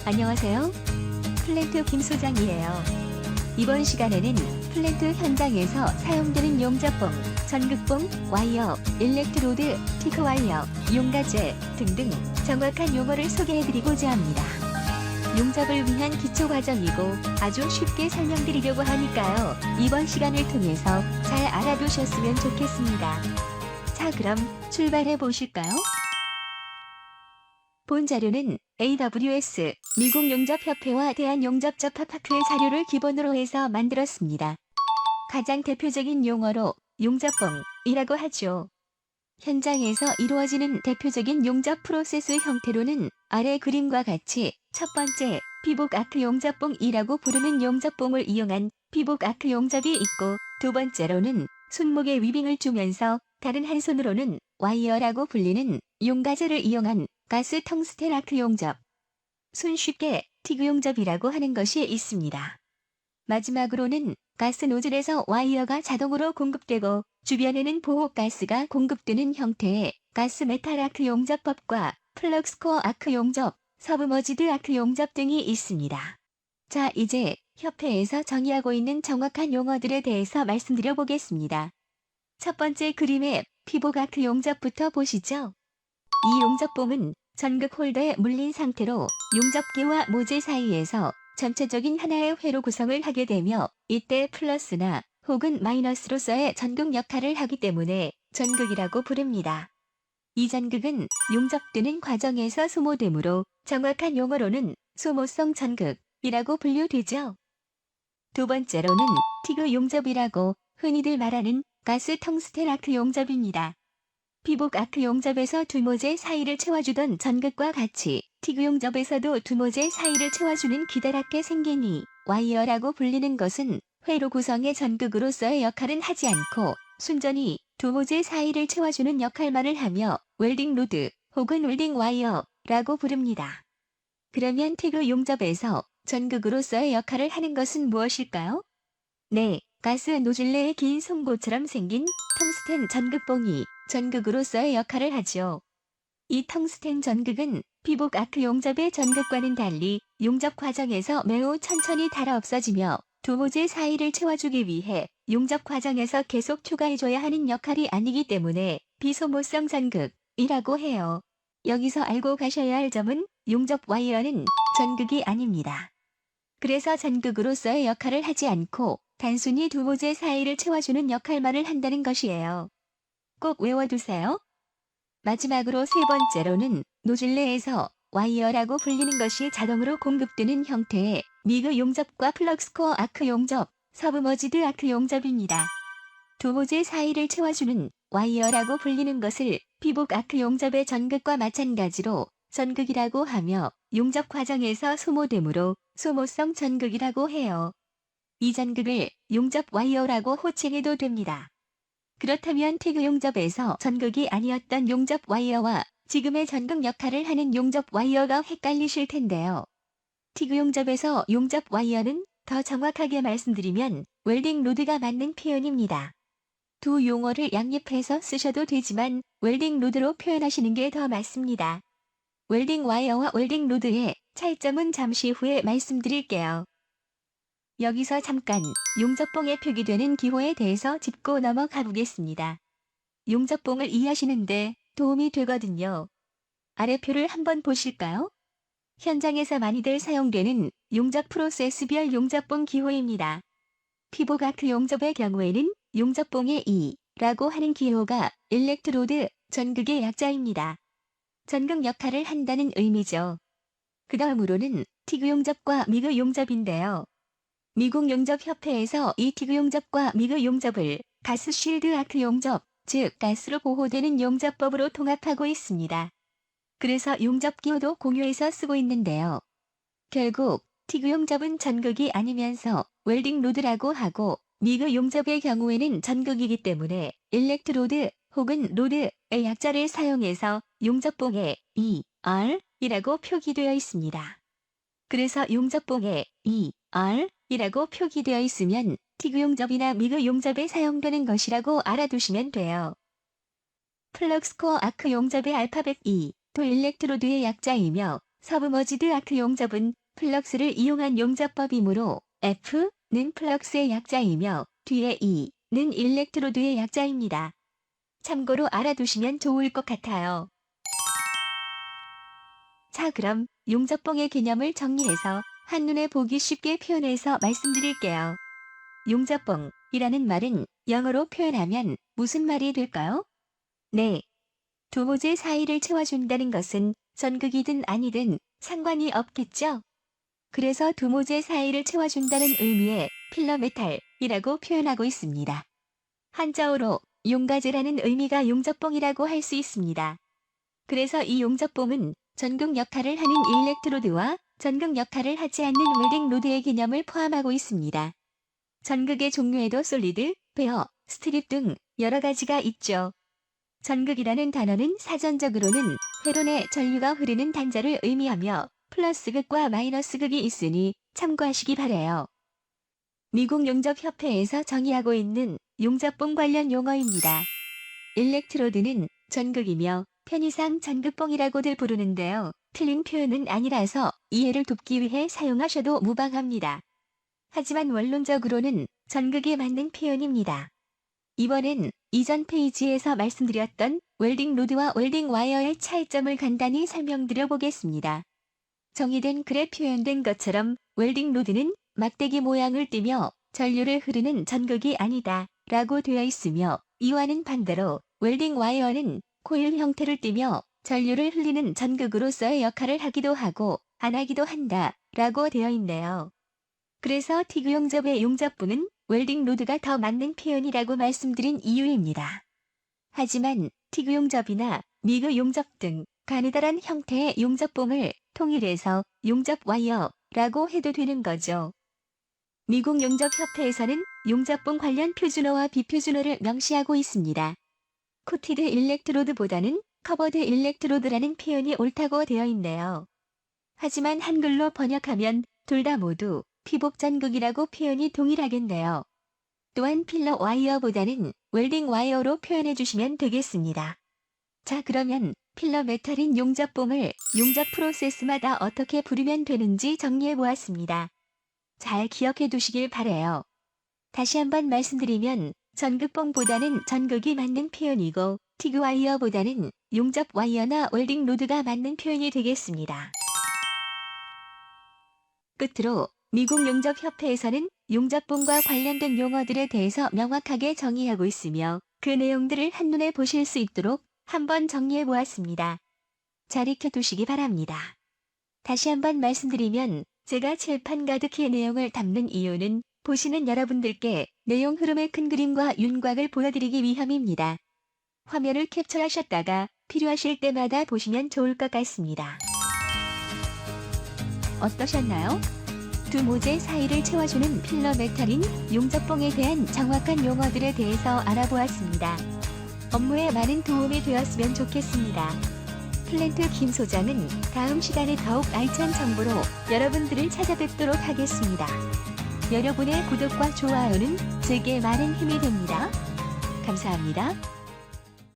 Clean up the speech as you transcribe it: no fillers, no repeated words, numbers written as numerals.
안녕하세요. 플랜트 김 소장이에요. 이번 시간에는 플랜트 현장에서 사용되는 용접봉, 전극봉, 와이어, 일렉트로드, 티그 와이어, 용가제 등등 정확한 용어를 소개해드리고자 합니다. 용접을 위한 기초 과정이고 아주 쉽게 설명드리려고 하니까요. 이번 시간을 통해서 잘 알아두셨으면 좋겠습니다. 자, 그럼 출발해 보실까요? 본 자료는 AWS, 미국 용접협회와 대한용접접합학회의 자료를 기본으로 해서 만들었습니다. 가장 대표적인 용어로 용접봉이라고 하죠. 현장에서 이루어지는 대표적인 용접 프로세스 형태로는 아래 그림과 같이 첫 번째, 피복 아크 용접봉이라고 부르는 용접봉을 이용한 피복 아크 용접이 있고, 두 번째로는 손목에 위빙을 주면서 다른 한 손으로는 와이어라고 불리는 용가제를 이용한 가스 텅스텐 아크 용접, 손쉽게 티그 용접이라고 하는 것이 있습니다. 마지막으로는 가스 노즐에서 와이어가 자동으로 공급되고 주변에는 보호가스가 공급되는 형태의 가스 메탈 아크 용접법과 플럭스코어 아크 용접, 서브머지드 아크 용접 등이 있습니다. 자, 이제 협회에서 정의하고 있는 정확한 용어들에 대해서 말씀드려 보겠습니다. 첫 번째 그림의 피복 아크 용접부터 보시죠. 이 용접봉은 전극 홀더에 물린 상태로 용접기와 모재 사이에서 전체적인 하나의 회로 구성을 하게 되며, 이때 플러스나 혹은 마이너스로서의 전극 역할을 하기 때문에 전극이라고 부릅니다. 이 전극은 용접되는 과정에서 소모되므로 정확한 용어로는 소모성 전극이라고 분류되죠. 두 번째로는 티그 용접이라고 흔히들 말하는 가스 텅스텐 아크 용접입니다. 피복 아크 용접에서 두 모재 사이를 채워주던 전극과 같이 티그 용접에서도 두 모재 사이를 채워주는 기다랗게 생긴 이 와이어라고 불리는 것은 회로 구성의 전극으로서의 역할은 하지 않고 순전히 두 모재 사이를 채워주는 역할만을 하며 웰딩 로드 혹은 웰딩 와이어라고 부릅니다. 그러면 티그 용접에서 전극으로서의 역할을 하는 것은 무엇일까요? 네, 가스 노즐 내에 긴 송곳처럼 생긴 텅스텐 전극봉이 전극으로서의 역할을 하죠. 이 텅스텐 전극은 피복 아크 용접의 전극과는 달리 용접 과정에서 매우 천천히 닳아 없어지며 두 모재 사이를 채워주기 위해 용접 과정에서 계속 추가해줘야 하는 역할이 아니기 때문에 비소모성 전극이라고 해요. 여기서 알고 가셔야 할 점은 용접 와이어는 전극이 아닙니다. 그래서 전극으로서의 역할을 하지 않고 단순히 두 모재 사이를 채워주는 역할만을 한다는 것이에요. 꼭 외워두세요. 마지막으로 세 번째로는 노즐 내에서 와이어라고 불리는 것이 자동으로 공급되는 형태의 미그 용접과 플럭스코어 아크 용접, 서브머지드 아크 용접입니다. 두 모재 사이를 채워주는 와이어라고 불리는 것을 피복 아크 용접의 전극과 마찬가지로 전극이라고 하며 용접 과정에서 소모되므로 소모성 전극이라고 해요. 이 전극을 용접 와이어라고 호칭해도 됩니다. 그렇다면 티그 용접에서 전극이 아니었던 용접 와이어와 지금의 전극 역할을 하는 용접 와이어가 헷갈리실 텐데요. 티그 용접에서 용접 와이어는 더 정확하게 말씀드리면 웰딩 로드가 맞는 표현입니다. 두 용어를 양립해서 쓰셔도 되지만 웰딩 로드로 표현하시는 게 더 맞습니다. 웰딩 와이어와 웰딩 로드의 차이점은 잠시 후에 말씀드릴게요. 여기서 잠깐 용접봉에 표기되는 기호에 대해서 짚고 넘어가 보겠습니다. 용접봉을 이해하시는데 도움이 되거든요. 아래 표를 한번 보실까요? 현장에서 많이들 사용되는 용접 프로세스별 용접봉 기호입니다. 피복 아크 용접의 경우에는 용접봉의 E라고 하는 기호가 일렉트로드, 전극의 약자입니다. 전극 역할을 한다는 의미죠. 그 다음으로는 티그 용접과 미그 용접인데요. 미국 용접협회에서 이 티그 용접과 미그 용접을 가스 쉴드 아크 용접, 즉 가스로 보호되는 용접법으로 통합하고 있습니다. 그래서 용접 기호도 공유해서 쓰고 있는데요. 결국 티그 용접은 전극이 아니면서 웰딩 로드라고 하고, 미그 용접의 경우에는 전극이기 때문에 일렉트로드 혹은 로드의 약자를 사용해서 용접봉에 ER이라고 표기되어 있습니다. 그래서 용접봉에 ER이라고 표기되어 있으면 티그 용접이나 미그 용접에 사용되는 것이라고 알아두시면 돼요. 플럭스코어 아크 용접의 알파벳 E, 도 일렉트로드의 약자이며 서브머지드 아크 용접은 플럭스를 이용한 용접법이므로 F는 플럭스의 약자이며 뒤에 E는 일렉트로드의 약자입니다. 참고로 알아두시면 좋을 것 같아요. 자, 그럼 용접봉의 개념을 정리해서 한눈에 보기 쉽게 표현해서 말씀드릴게요. 용접봉이라는 말은 영어로 표현하면 무슨 말이 될까요? 네. 두 모재 사이를 채워준다는 것은 전극이든 아니든 상관이 없겠죠? 그래서 두 모재 사이를 채워준다는 의미의 필러메탈이라고 표현하고 있습니다. 한자어로 용가제라는 의미가 용접봉이라고 할 수 있습니다. 그래서 이 용접봉은 전극 역할을 하는 일렉트로드와 전극 역할을 하지 않는 웰딩 로드의 개념을 포함하고 있습니다. 전극의 종류에도 솔리드, 베어, 스트립 등 여러 가지가 있죠. 전극이라는 단어는 사전적으로는 회로 내 전류가 흐르는 단자를 의미하며 플러스극과 마이너스극이 있으니 참고하시기 바래요. 미국 용접협회에서 정의하고 있는 용접봉 관련 용어입니다. 일렉트로드는 전극이며 편의상 전극봉이라고들 부르는데요. 틀린 표현은 아니라서 이해를 돕기 위해 사용하셔도 무방합니다. 하지만 원론적으로는 전극에 맞는 표현입니다. 이번엔 이전 페이지에서 말씀드렸던 웰딩 로드와 웰딩 와이어의 차이점을 간단히 설명드려 보겠습니다. 정의된 글에 표현된 것처럼 웰딩 로드는 막대기 모양을 띠며 전류를 흐르는 전극이 아니다 라고 되어 있으며 이와는 반대로 웰딩 와이어는 코일 형태를 띠며 전류를 흘리는 전극으로서의 역할을 하기도 하고 안 하기도 한다 라고 되어 있네요. 그래서 티그 용접의 용접부는 웰딩 로드가 더 맞는 표현이라고 말씀드린 이유입니다. 하지만 티그 용접이나 미그 용접 등 가느다란 형태의 용접봉을 통일해서 용접 와이어라고 해도 되는 거죠. 미국 용접협회에서는 용접봉 관련 표준어와 비표준어를 명시하고 있습니다. 코티드 일렉트로드보다는 커버드 일렉트로드라는 표현이 옳다고 되어 있네요. 하지만 한글로 번역하면 둘 다 모두 피복 전극이라고 표현이 동일하겠네요. 또한 필러 와이어보다는 웰딩 와이어로 표현해 주시면 되겠습니다. 자, 그러면 필러 메탈인 용접봉을 용접 프로세스마다 어떻게 부르면 되는지 정리해 보았습니다. 잘 기억해 두시길 바래요. 다시 한번 말씀드리면 전극봉보다는 전극이 맞는 표현이고 티그 와이어보다는 용접 와이어나 웰딩 로드가 맞는 표현이 되겠습니다. 끝으로 미국 용접협회에서는 용접봉과 관련된 용어들에 대해서 명확하게 정의하고 있으며 그 내용들을 한눈에 보실 수 있도록 한번 정리해 보았습니다. 잘 익혀두시기 바랍니다. 다시 한번 말씀드리면 제가 칠판 가득히 내용을 담는 이유는 보시는 여러분들께 내용 흐름의 큰 그림과 윤곽을 보여드리기 위함입니다. 화면을 캡처하셨다가 필요하실 때마다 보시면 좋을 것 같습니다. 어떠셨나요? 두 모재 사이를 채워주는 필러 메탈인 용접봉에 대한 정확한 용어들에 대해서 알아보았습니다. 업무에 많은 도움이 되었으면 좋겠습니다. 플랜트 김 소장은 다음 시간에 더욱 알찬 정보로 여러분들을 찾아뵙도록 하겠습니다. 여러분의 구독과 좋아요는 제게 많은 힘이 됩니다. 감사합니다.